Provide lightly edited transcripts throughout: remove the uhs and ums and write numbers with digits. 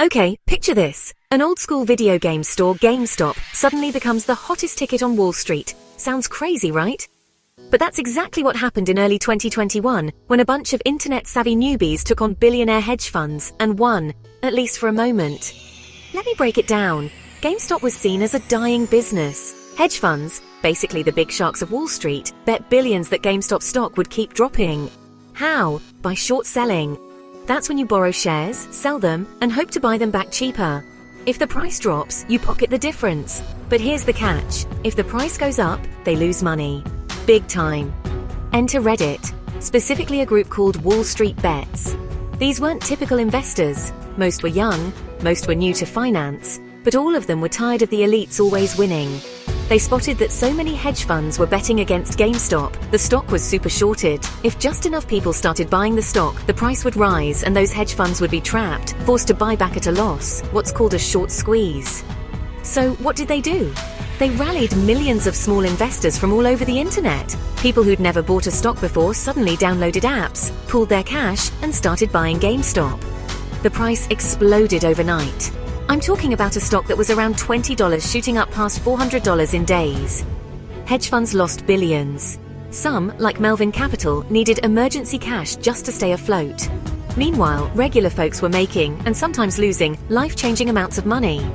Okay, picture this. An old-school video game store, GameStop, suddenly becomes the hottest ticket on Wall Street. Sounds crazy, right? But that's exactly what happened in early 2021, when a bunch of internet-savvy newbies took on billionaire hedge funds and won, at least for a moment. Let me break it down. GameStop was seen as a dying business. Hedge funds, basically the big sharks of Wall Street, bet billions that GameStop stock would keep dropping. How? By short selling. That's when you borrow shares, sell them, and hope to buy them back cheaper. If the price drops, you pocket the difference. But here's the catch. If the price goes up, they lose money. Big time. Enter Reddit, specifically a group called WallStreetBets. These weren't typical investors. Most were young, most were new to finance, but all of them were tired of the elites always winning. They spotted that so many hedge funds were betting against GameStop. The stock was super shorted. If just enough people started buying the stock, the price would rise and those hedge funds would be trapped, forced to buy back at a loss, what's called a short squeeze. So what did they do? They rallied millions of small investors from all over the internet. People who'd never bought a stock before suddenly downloaded apps, pooled their cash, and started buying GameStop. The price exploded overnight. I'm talking about a stock that was around $20 shooting up past $400 in days. Hedge funds lost billions. Some, like Melvin Capital, needed emergency cash just to stay afloat. Meanwhile, regular folks were making, and sometimes losing, life-changing amounts of money.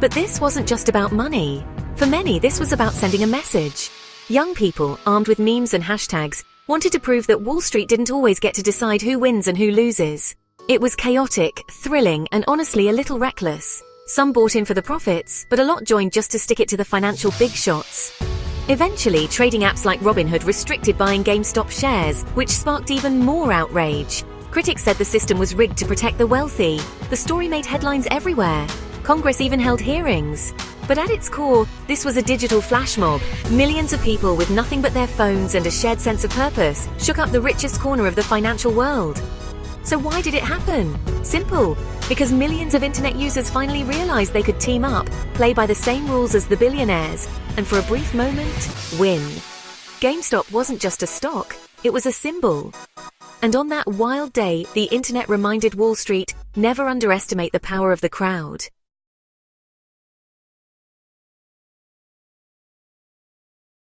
But this wasn't just about money. For many, this was about sending a message. Young people, armed with memes and hashtags, wanted to prove that Wall Street didn't always get to decide who wins and who loses. It was chaotic, thrilling, and honestly a little reckless. Some bought in for the profits, but a lot joined just to stick it to the financial big shots. Eventually, trading apps like Robinhood restricted buying GameStop shares, which sparked even more outrage. Critics said the system was rigged to protect the wealthy. The story made headlines everywhere. Congress even held hearings. But at its core, this was a digital flash mob. Millions of people with nothing but their phones and a shared sense of purpose shook up the richest corner of the financial world. So why did it happen? Simple. Because millions of internet users finally realized they could team up, play by the same rules as the billionaires, and for a brief moment, win. GameStop wasn't just a stock, it was a symbol. And on that wild day, the internet reminded Wall Street, never underestimate the power of the crowd.